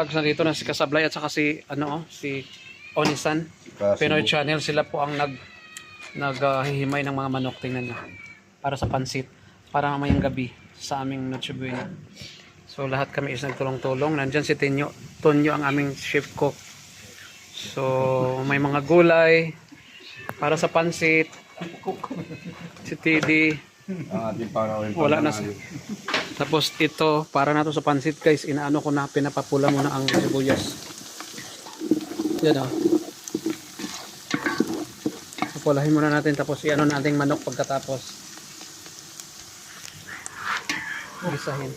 vlogs. Nandito na si Kasablay at saka si si Onisan Pinoy Channel. Sila po ang naghihimay ng mga manok. Tingnan nyo, para sa pansit, para mamayang gabi sa aming Noche Buena. So lahat kami is nagtulong-tulong. Nandyan si Tonyo ang aming chef cook. So may mga gulay para sa pansit. Si Tidi wala na. Tapos ito para na to sa pansit, guys. Inaano ko na, pinapapula muna ang sibuyas. Yan o. Papulahin muna natin, tapos iano nating manok pagkatapos. Gisahin.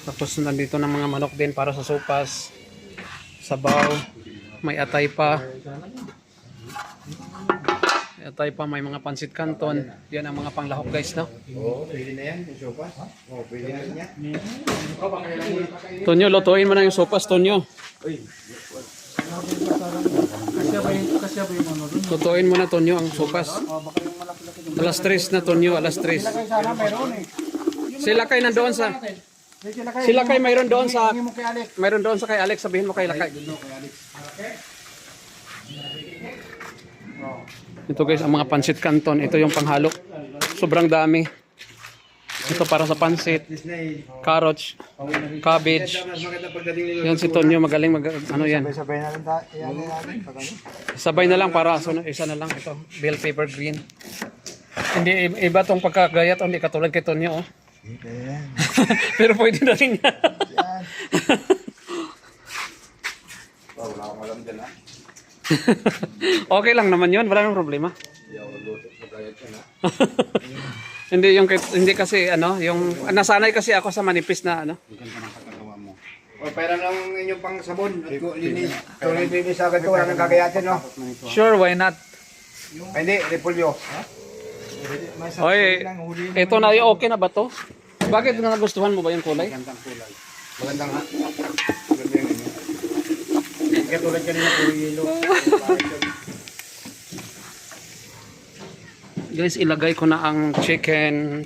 Tapos nandito ng mga manok din para sa sopas, sabaw, may atay pa. Atay pa, may mga pansit canton. Yan ang mga panglahok, guys, no? Oo, pwede na yan, yung sopas. Oo, pwede na yan. Tonyo, lutuin mo na yung sopas, Tonyo. Lutuin mo na, Tonyo, ang sopas. Alas 3 na, Tonyo, alas 3. Sila kay nandoon sa... Sila kay mayroon doon sa... Mayroon doon sa kay Alex, sabihin mo kay Lakay. Ito, guys, ang mga pansit canton. Ito yung panghalo. Sobrang dami. Ito para sa pansit, carrots, cabbage. Yan si Tonyo, magaling ano yan. Sabay na lang para isa na lang ito. Bell pepper green. Hindi iba tong pagkagayat, hindi katulad kay Tonyo, oh. Pero pwede na rin yan. Wala akong alam dyan, ha? Okay lang naman yun, wala nang problema. Hindi hindi kasi yung nasanay kasi ako sa manipis na O, pera lang inyong pang sabon. Tuloy-tuloy sa agad ko, wala nang kagayatin, no? Sure, why not? Ay, hindi, repolyo. Oy, ito na yung okay na ba to? Bakit nagustuhan mo ba yung kulay? Magandang kulay. Magandang ha? Maganda yung inyo. Katulad kanina, puro yelo. Guys, ilagay ko na ang chicken.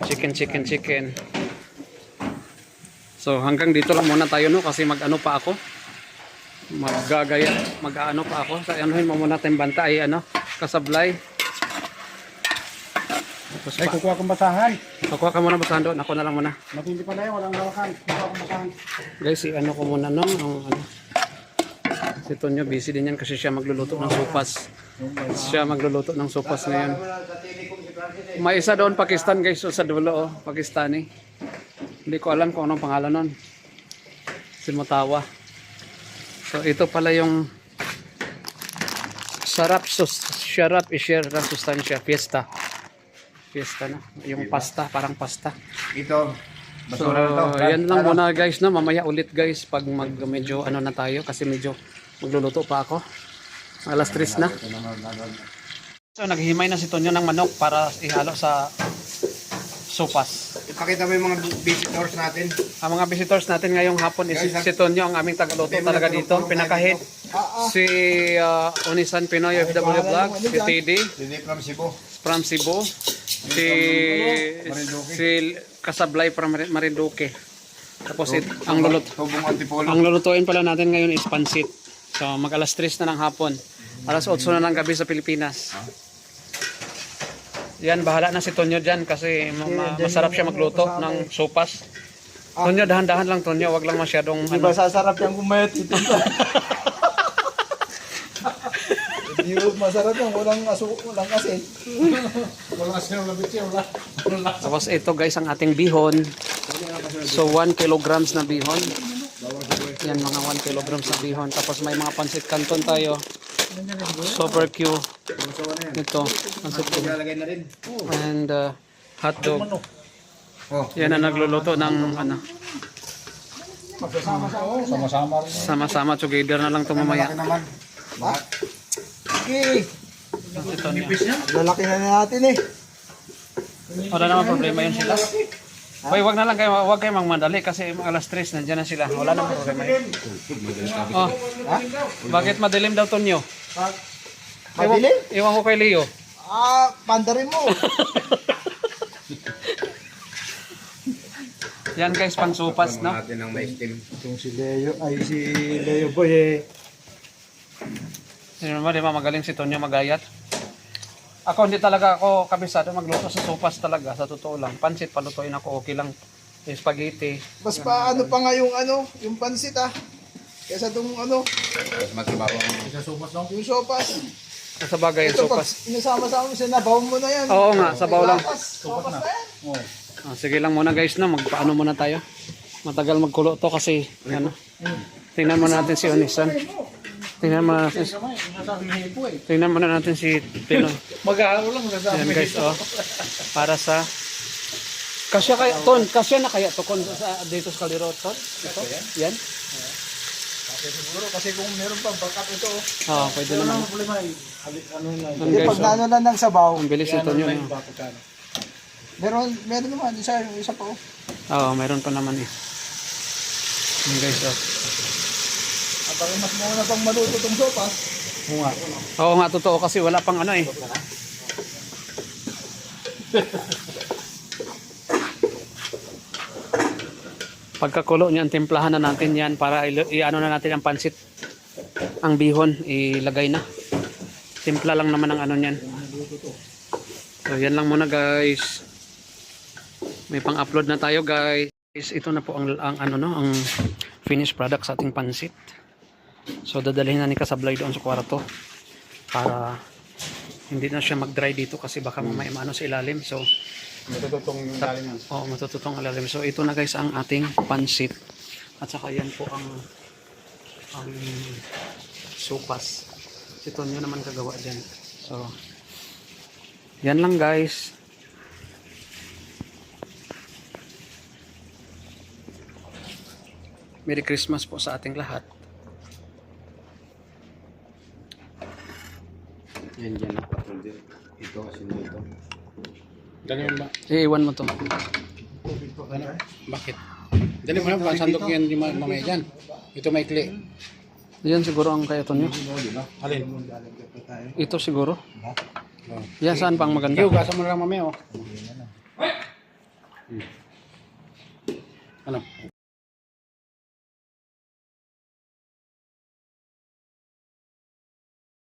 So hanggang dito lang muna tayo, no, kasi mag-ano pa ako. Mag-ano pa ako. Sa anuhin mo muna tayong banta ay Kasablay. Tapos Ay, kukuha kong basahan. kukuha ka muna basahan doon. Ako na lang muna. Matindi pa na yun, walang lawakan. Kukuha kong basahan. Guys, ko muna, no, si Tonyo busy din yan kasi siya magluluto ng sopas. Ngayon. May isa doon Pakistan, guys, sa dulo, Pakistani. Hindi ko alam kung anong pangalan nun. Si Mutawa. So ito pala yung Syarap i-share ng sustansya. Fiesta na. Yung pasta, parang pasta. Ito. So yan lang muna, guys, no. Mamaya ulit, guys, pag medyo na tayo kasi medyo magluluto pa ako. Alas 3 na. So naghihimay na si Tonyo ng manok para ihalo sa sopas. Ipakita mo yung mga visitors natin. Ang mga visitors natin ngayong hapon is si Tonyo, ang aming tagaluto talaga dito. Pinakahit si Onisan Pinoy FW Vlogs, si Tidi Hindi from Cebu, si Kasablay from Marinduque. Tapos ang lulutuin pala natin ngayon is pansit. So mag alas 3 na ng hapon. Alas 8 na ng gabi sa Pilipinas. Yan, bahala na si Tonyo dyan kasi masarap siya magluto ng sopas. Tonyo, dahan-dahan lang, Tonyo. Wag lang masyadong Diba sasarap yung kumayat ito? Hindi masarap yung walang asin. Walang asin, walang bitsi, wala. Tapos ito, guys, ang ating bihon. So 1 kilograms na bihon. Yan, mga 1 kilograms na bihon. Tapos may mga pansit canton tayo. Super Q. Ito, pansit Q. And hot dog. Yan ang nagluluto ng sama-sama together na lang ito mamaya. Okay. Lalaki na natin eh. Wala naman problema yun sila. Hoy, wag na lang kayo, wag kayo magmadali kasi alas 3 nandiyan na sila. Wala naman problema yun. Oh. Bakit madilim daw, Tonyo? Madilim? Iwan ko kay Leo. Pandarin mo. Yan guys, pang sopas, no? Natin ng may steam. Itong si Leo Boy eh. Sino naman, di ba magaling si Tonyo magayat? Ako hindi talaga ako kabisado magluto sa sopas talaga, sa totoo lang. Pansit palutuin ako, okay lang. Yung spaghetti. Mas paano pa nga yung pansit ah. Kesa itong Mas makibaw ang yung sopas. Sa bagay yung Ito pag sopas. inasama-sama mo sinabaw mo na yan. Oo nga, sabaw lang. Sopas na yan. Sige lang muna guys, no? Magpaano muna tayo. Matagal magkulo to kasi, ano. Tingnan muna natin si Onisan. Tingnan muna natin si Pinoy. Mag-ahalo lang Yan guys, oh. Para sa kasya kaya ton, kasya na kaya to kon sa dito sa kaliro ton. Ito. Yan. Siguro kasi kung meron pa backup ito. Ah, pwede naman. Problema eh. Ano na. Yan Hindi guys, pag oh. naano lang ng sabaw. Ang bilis ito nyo. No? Meron naman isa pa oh. Oo, meron pa naman eh. Yan guys, oh. At parang mas muna pang maluto tong sopas. Oo nga, totoo kasi wala pang ano eh. Pagkakulo niyan, timplahan na natin yan para i-ano na natin ang pansit. Ang bihon, ilagay na. Timpla lang naman ang ano niyan. So yan lang muna guys. May pang-upload na tayo guys. Ito na po ang ano no, ang finished product sa ating pansit. So dadalhin na ni Kasablay doon sa kwarto para hindi na siya mag-dry dito kasi baka mamaya maano sa ilalim. So matututong yung galing yan. oo, matututong ilalim. So ito na guys ang ating pansit. At saka yan po ang sopas. Ito nyo naman kagawa dyan. So yan lang guys. Merry Christmas po sa ating lahat. Yan dyan ang patron din. Ito, sino ito? Ganyan ba? Iiwan mo to. Bakit? Dali mo na, sandok yan di mamaya dyan. Ito maikli. Yan siguro ang kaya to nyo. Alin? Ito siguro. Oh. Yan saan pang maganda? Yung gasa mo na lang mamaya oh. Ano?